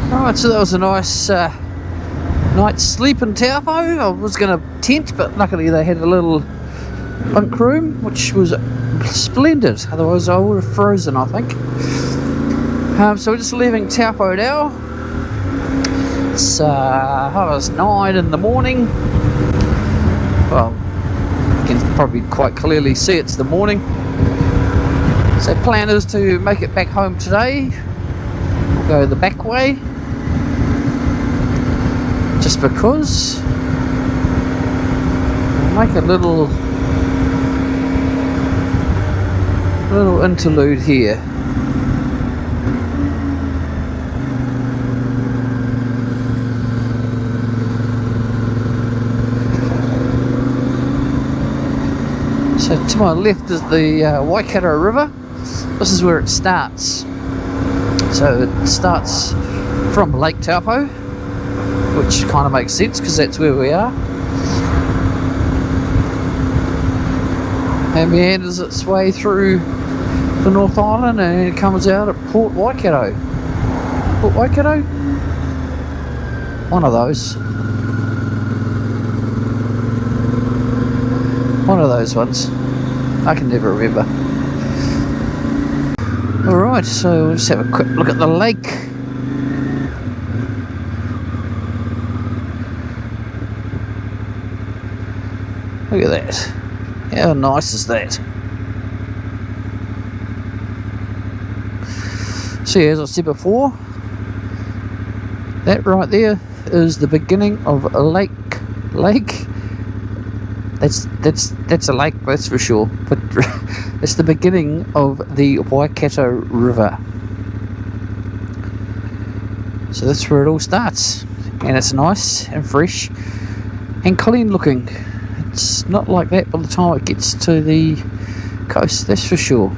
Right, so that was a nice night's sleep in Taupo. I was going to tent, but luckily they had a little bunk room, which was splendid. Otherwise I would have frozen, I think. So we're just leaving Taupo now. It's 9:30 in the morning. Well, you can probably quite clearly see it's the morning. So plan is to make it back home today. We'll go the back way, just because. We'll make a little interlude here. So to my left is the Waikato River. This is where it starts. So it starts from Lake Taupo, which kind of makes sense because that's where we are. And meanders its way through the North Island and it comes out at Port Waikato. Port Waikato? One of those. One of those ones. I can never remember. Alright, so let's have a quick look at the lake. Look at that. How nice is that? See, as I said before, that right there is the beginning of a lake. That's a lake, that's for sure. But it's the beginning of the Waikato River. So that's where it all starts, and it's nice and fresh and clean looking. It's not like that by the time it gets to the coast, that's for sure.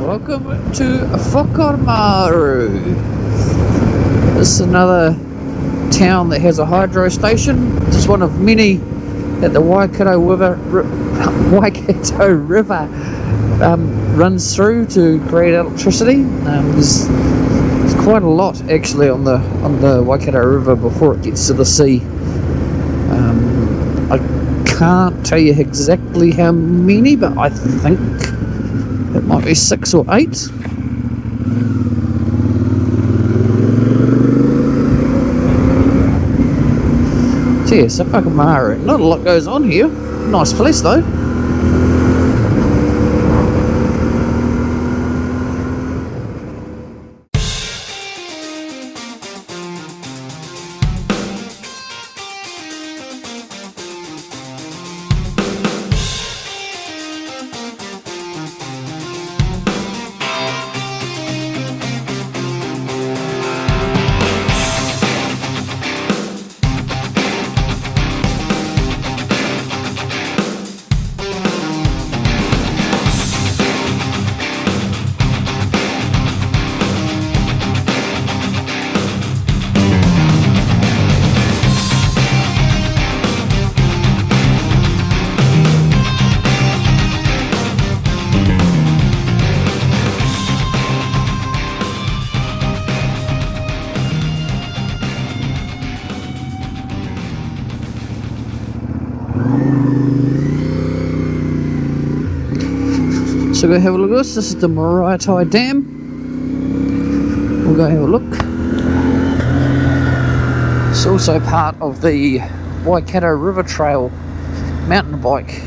Welcome to Whakamaru. This is another town that has a hydro station. It's one of many that the Waikato River runs through to create electricity. There's quite a lot actually on the Waikato River before it gets to the sea. I can't tell you exactly how many, but I think it might be 6 or 8. So yeah, so Whakamaru. Not a lot goes on here. Nice place though. So go have a look at this. This is the Maraetai Dam. We'll go have a look. It's also part of the Waikato River Trail mountain bike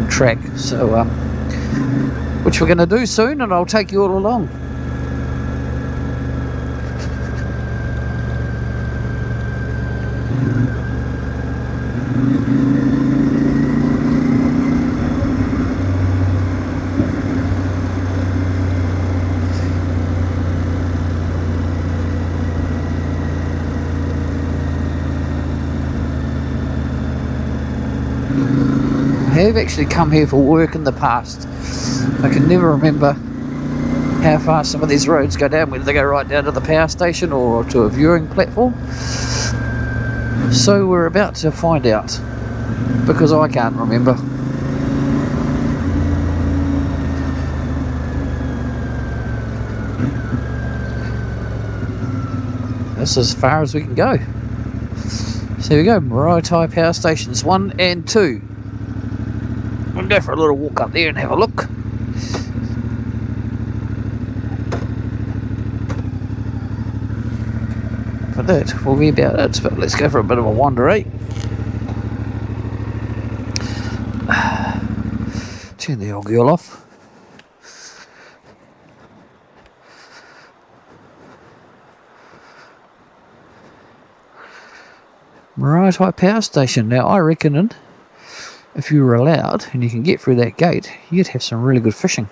track, so which we're going to do soon, and I'll take you all along. I have actually come here for work in the past. I can never remember how far some of these roads go down, whether they go right down to the power station or to a viewing platform. So we're about to find out, because I can't remember. That's as far as we can go. So here we go, Maraetai Power Stations 1 and 2. We'll go for a little walk up there and have a look. But that will be about it, but let's go for a bit of a wander, eh? Turn the old girl off. Maraetai Power Station. Now I reckon if you were allowed and you can get through that gate, you'd have some really good fishing.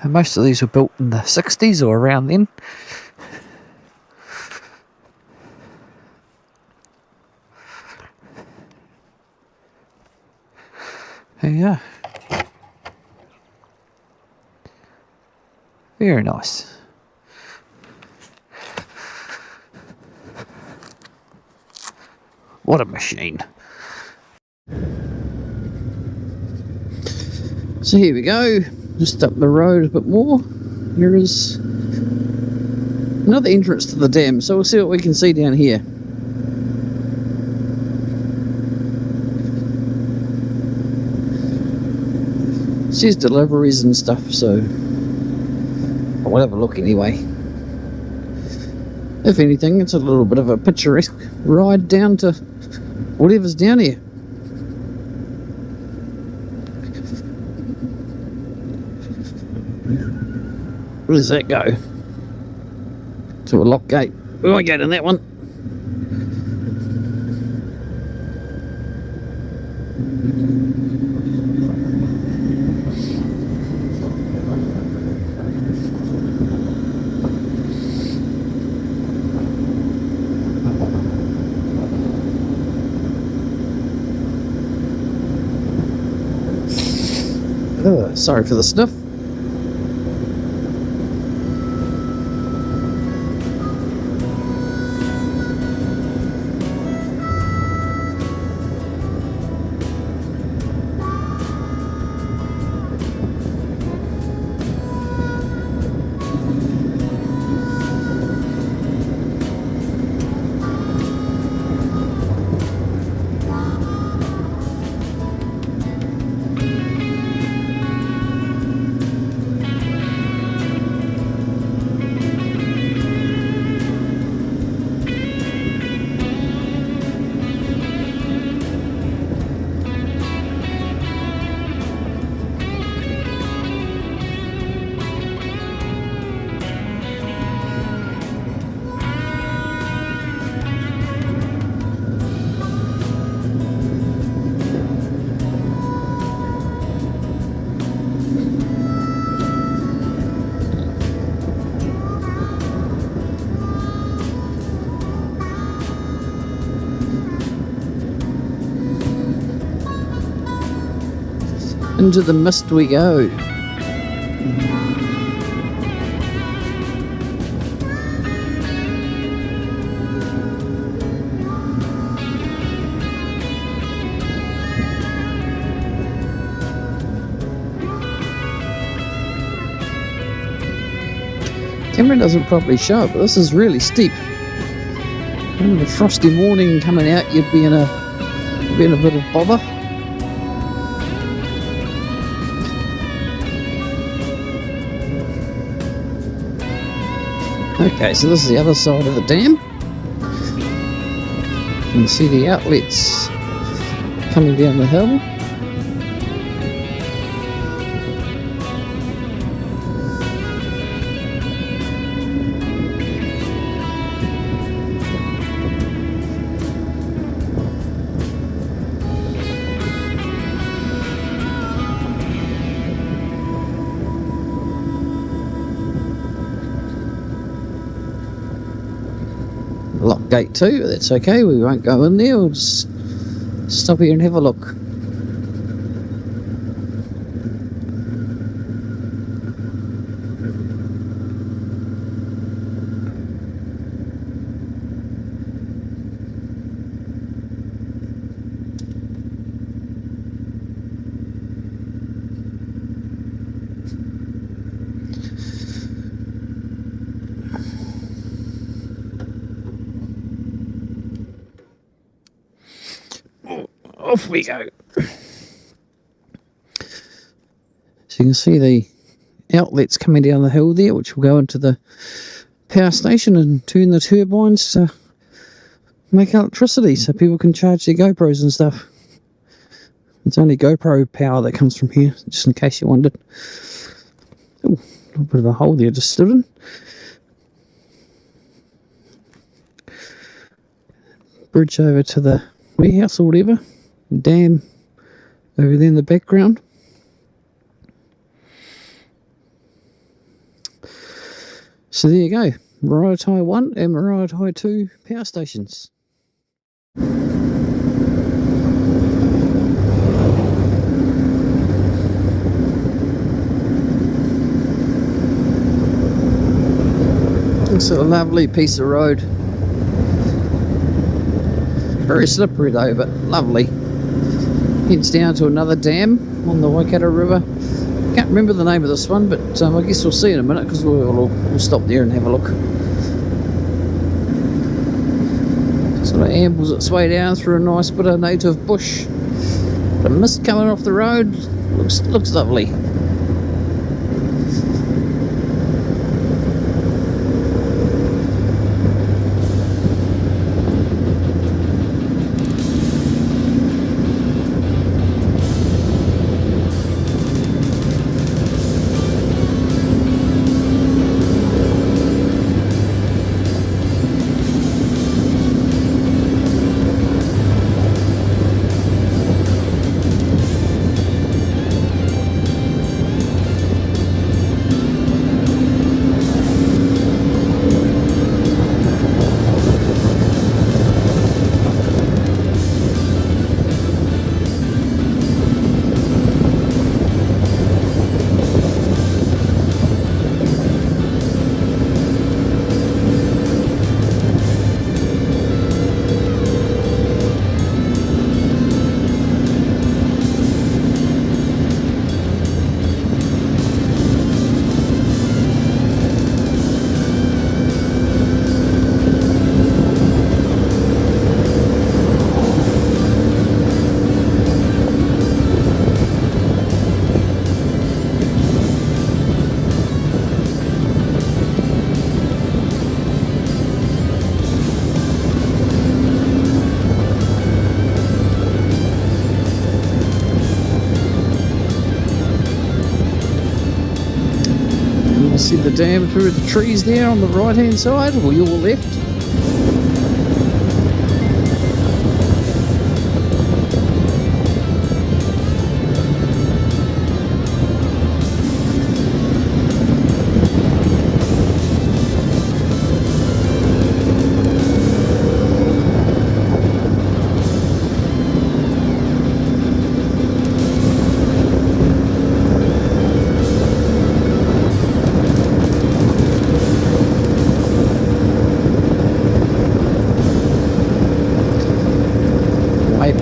And most of these were built in the 60s or around then. There you are. Very nice. What a machine. So here we go, just up the road a bit more. Here is another entrance to the dam, so we'll see what we can see down here. It says deliveries and stuff, so we'll have a look anyway. If anything, it's a little bit of a picturesque ride down to whatever's down here. Where does that go? To a lock gate. We won't go in that one. Sorry for the sniff. Into the mist we go. Camera doesn't properly show it, but this is really steep. In a frosty morning coming out, you'd be in a bit of bother. Okay, so this is the other side of the dam. You can see the outlets coming down the hill. Lock gate 2, that's okay, we won't go in there, we'll just stop here and have a look. Off we go. So you can see the outlets coming down the hill there, which will go into the power station and turn the turbines to make electricity so people can charge their GoPros and stuff. It's only GoPro power that comes from here, just in case you wondered. Oh, a little bit of a hole there just stood in. Bridge over to the warehouse or whatever. Dam over there in the background. So there you go, Maraetai 1 and Maraetai 2 power stations. It's a lovely piece of road. Very slippery though, but lovely. Heads down to another dam on the Waikato River. Can't remember the name of this one, but I guess we'll see in a minute because we'll stop there and have a look. Sort of ambles its way down through a nice bit of native bush. The mist coming off the road looks lovely. See the dam through the trees there on the right hand side, or your left.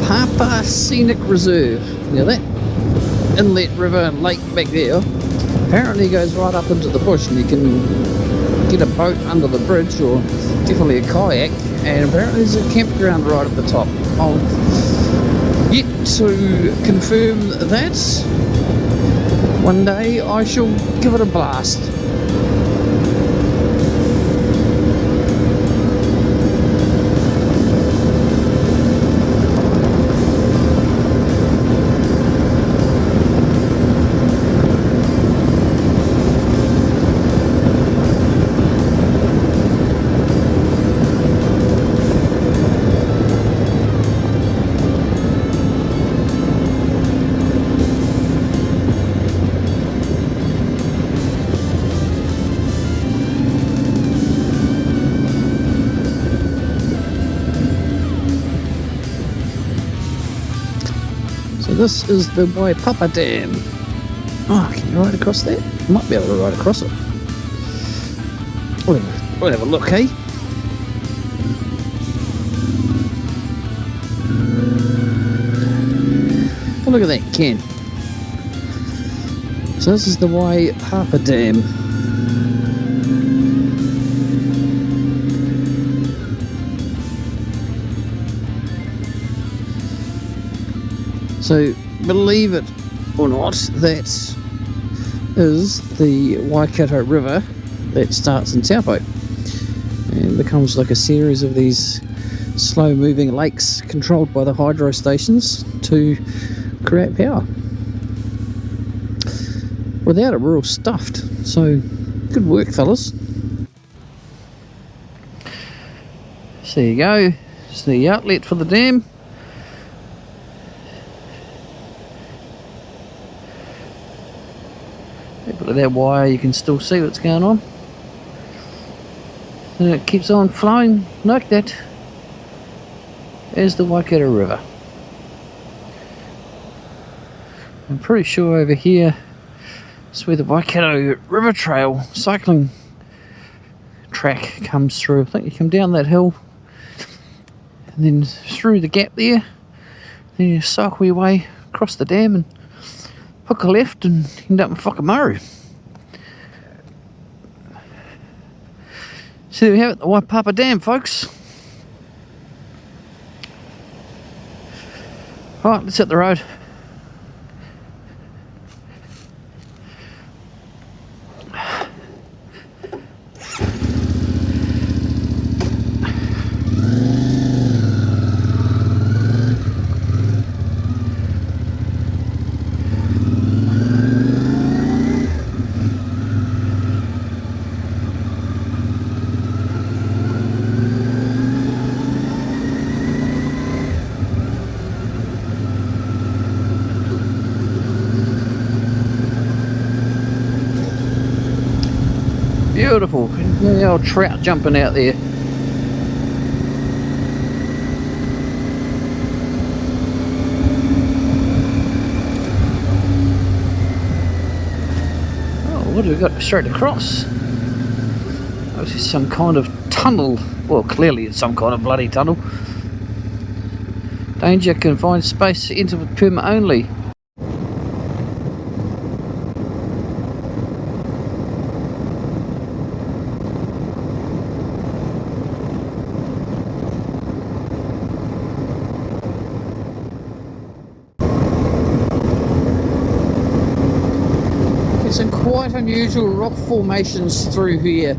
Papa Scenic Reserve. Now that inlet river and lake back there apparently goes right up into the bush, and you can get a boat under the bridge or definitely a kayak, and apparently there's a campground right at the top. I've yet to confirm that. One day I shall give it a blast. this is the Waipapa Dam. Oh, can you ride across that? Might be able to ride across it. We'll have a look, eh? Oh, look at that, Ken. So this is the Waipapa Dam. So, believe it or not, that is the Waikato River that starts in Taupo and becomes like a series of these slow moving lakes controlled by the hydro stations to create power. Without it, we're all stuffed. So, good work, fellas. So there you go. It's the outlet for the dam. Look at that wire, you can still see what's going on. And it keeps on flowing like that. There's the Waikato River. I'm pretty sure over here is where the Waikato River Trail cycling track comes through. I think you come down that hill and then through the gap there, then you cycle your way across the dam and hook a left and end up in Whakamaru. So there we have it, the Waipapa Dam, folks. Right, let's hit the road. Beautiful. The old trout jumping out there. Oh, what have we got straight across? Oh, this is some kind of tunnel. Well, clearly it's some kind of bloody tunnel. Danger, confined space, enter with permit only. Some quite unusual rock formations through here. You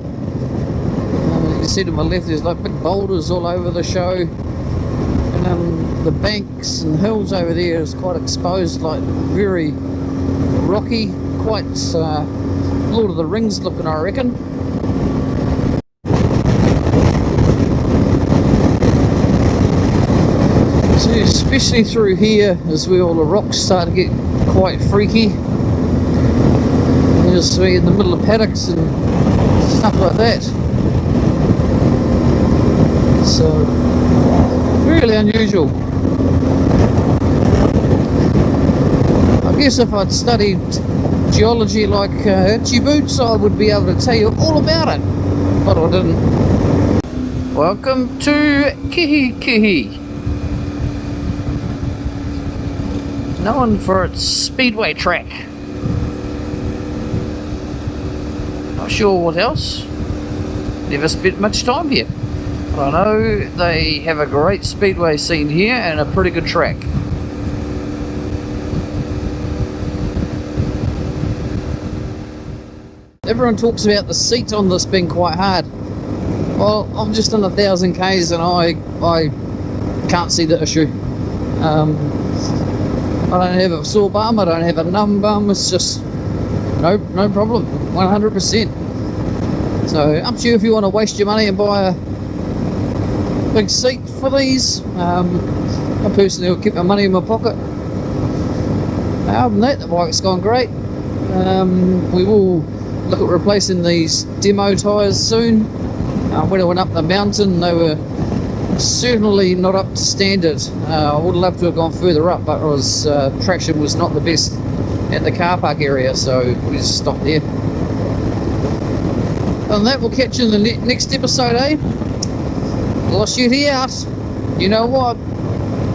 can see to my left there's like big boulders all over the show, and the banks and hills over there is quite exposed, like very rocky, quite Lord of the Rings looking, I reckon. So especially through here is where all the rocks start to get quite freaky. Just in the middle of paddocks and stuff like that. So, really unusual. I guess if I'd studied geology like Itchy Boots, I would be able to tell you all about it, but I didn't. Welcome to Kihi, known for its speedway track. Not sure what else. Never spent much time here. But I know they have a great speedway scene here and a pretty good track. Everyone talks about the seat on this being quite hard. Well, I'm just on 1,000 k's and I can't see the issue. I don't have a sore bum, I don't have a numb bum, it's just no problem, 100%. So up to you if you want to waste your money and buy a big seat for these. I personally will keep my money in my pocket. Other than that, the bike's gone great. We will look at replacing these demo tyres soon. When I went up the mountain, they were certainly not up to standard. I would love to have gone further up, but traction was not the best at the car park area, so we just stopped there. And that, we'll catch you in the next episode, eh? Lost you out. You know what?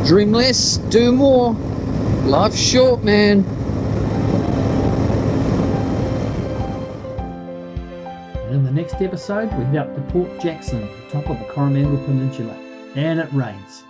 Dream less, do more. Life's short, man. And in the next episode, we head up to Port Jackson, top of the Coromandel Peninsula, and it rains.